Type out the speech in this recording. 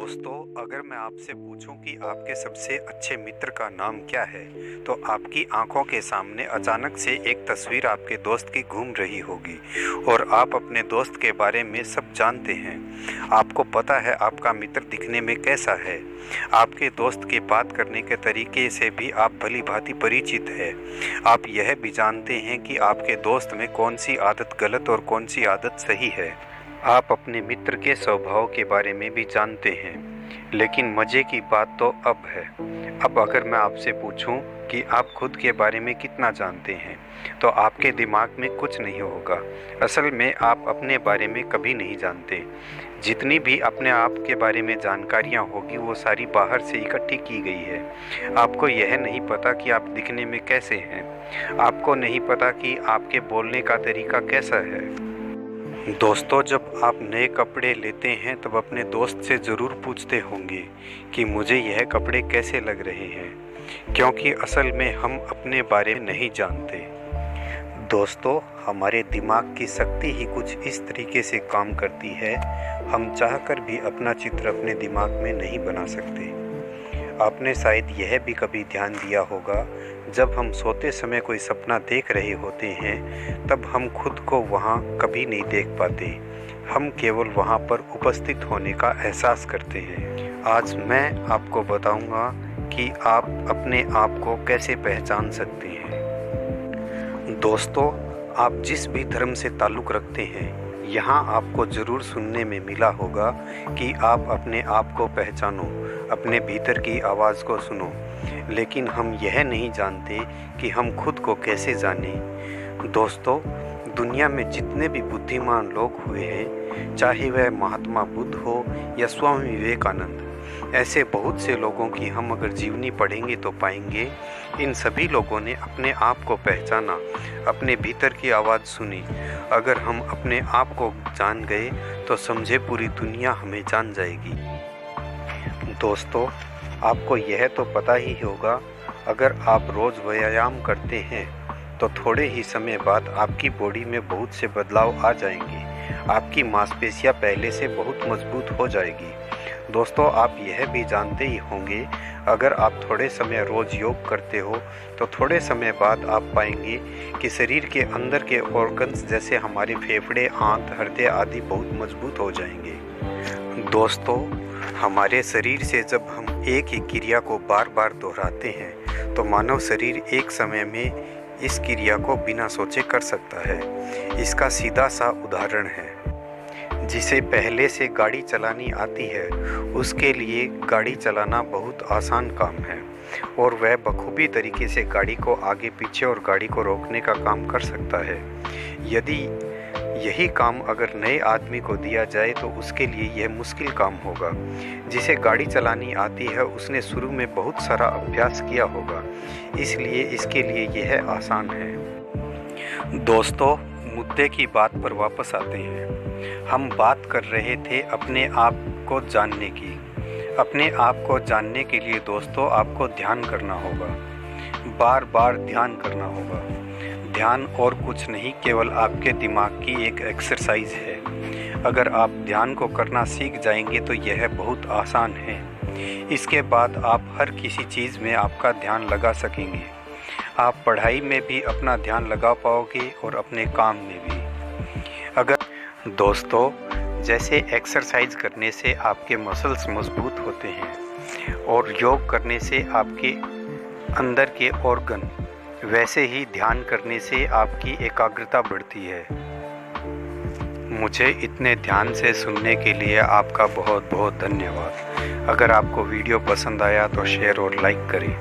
दोस्तों, अगर मैं आपसे पूछूं कि आपके सबसे अच्छे मित्र का नाम क्या है, तो आपकी आंखों के सामने अचानक से एक तस्वीर आपके दोस्त की घूम रही होगी और आप अपने दोस्त के बारे में सब जानते हैं। आपको पता है आपका मित्र दिखने में कैसा है। आपके दोस्त के बात करने के तरीके से भी आप भली भांति परिचित है। आप यह भी जानते हैं कि आपके दोस्त में कौन सी आदत गलत और कौन सी आदत सही है। आप अपने मित्र के स्वभाव के बारे में भी जानते हैं। लेकिन मज़े की बात तो अब है। अब अगर मैं आपसे पूछूं कि आप खुद के बारे में कितना जानते हैं, तो आपके दिमाग में कुछ नहीं होगा। असल में आप अपने बारे में कभी नहीं जानते। जितनी भी अपने आप के बारे में जानकारियां होगी वो सारी बाहर से इकट्ठी की गई है। आपको यह नहीं पता कि आप दिखने में कैसे हैं। आपको नहीं पता कि आपके बोलने का तरीका कैसा है। दोस्तों, जब आप नए कपड़े लेते हैं तब अपने दोस्त से ज़रूर पूछते होंगे कि मुझे यह कपड़े कैसे लग रहे हैं, क्योंकि असल में हम अपने बारे में नहीं जानते। दोस्तों, हमारे दिमाग की शक्ति ही कुछ इस तरीके से काम करती है, हम चाहकर भी अपना चित्र अपने दिमाग में नहीं बना सकते। आपने शायद यह भी कभी ध्यान दिया होगा, जब हम सोते समय कोई सपना देख रहे होते हैं तब हम खुद को वहाँ कभी नहीं देख पाते। हम केवल वहाँ पर उपस्थित होने का एहसास करते हैं। आज मैं आपको बताऊंगा कि आप अपने आप को कैसे पहचान सकते हैं। दोस्तों, आप जिस भी धर्म से ताल्लुक़ रखते हैं, यहाँ आपको ज़रूर सुनने में मिला होगा कि आप अपने आप को पहचानो, अपने भीतर की आवाज़ को सुनो। लेकिन हम यह नहीं जानते कि हम खुद को कैसे जानें। दोस्तों, दुनिया में जितने भी बुद्धिमान लोग हुए हैं, चाहे वह महात्मा बुद्ध हो या स्वामी विवेकानंद, ऐसे बहुत से लोगों की हम अगर जीवनी पढ़ेंगे तो पाएंगे इन सभी लोगों ने अपने आप को पहचाना, अपने भीतर की आवाज़ सुनी। अगर हम अपने आप को जान गए तो समझे पूरी दुनिया हमें जान जाएगी। दोस्तों, आपको यह तो पता ही होगा, अगर आप रोज़ व्यायाम करते हैं तो थोड़े ही समय बाद आपकी बॉडी में बहुत से बदलाव आ जाएंगे। आपकी मांसपेशियां पहले से बहुत मजबूत हो जाएगी। दोस्तों, आप यह भी जानते ही होंगे, अगर आप थोड़े समय रोज़ योग करते हो तो थोड़े समय बाद आप पाएंगे कि शरीर के अंदर के ऑर्गन्स जैसे हमारे फेफड़े, आंत, हृदय आदि बहुत मजबूत हो जाएंगे। दोस्तों, हमारे शरीर से जब हम एक ही क्रिया को बार बार दोहराते हैं तो मानव शरीर एक समय में इस क्रिया को बिना सोचे कर सकता है। इसका सीधा सा उदाहरण है, जिसे पहले से गाड़ी चलानी आती है उसके लिए गाड़ी चलाना बहुत आसान काम है और वह बखूबी तरीके से गाड़ी को आगे पीछे और गाड़ी को रोकने का काम कर सकता है। यदि यही काम अगर नए आदमी को दिया जाए तो उसके लिए यह मुश्किल काम होगा। जिसे गाड़ी चलानी आती है उसने शुरू में बहुत सारा अभ्यास किया होगा, इसलिए इसके लिए यह आसान है। दोस्तों, मुद्दे की बात पर वापस आते हैं। हम बात कर रहे थे अपने आप को जानने की। अपने आप को जानने के लिए दोस्तों आपको ध्यान करना होगा, बार बार ध्यान करना होगा। ध्यान और कुछ नहीं, केवल आपके दिमाग की एक एक्सरसाइज है। अगर आप ध्यान को करना सीख जाएंगे तो यह बहुत आसान है। इसके बाद आप हर किसी चीज़ में आपका ध्यान लगा सकेंगे। आप पढ़ाई में भी अपना ध्यान लगा पाओगे और अपने काम में भी। दोस्तों, जैसे एक्सरसाइज करने से आपके मसल्स मजबूत होते हैं और योग करने से आपके अंदर के ऑर्गन, वैसे ही ध्यान करने से आपकी एकाग्रता बढ़ती है। मुझे इतने ध्यान से सुनने के लिए आपका बहुत बहुत धन्यवाद। अगर आपको वीडियो पसंद आया तो शेयर और लाइक करें।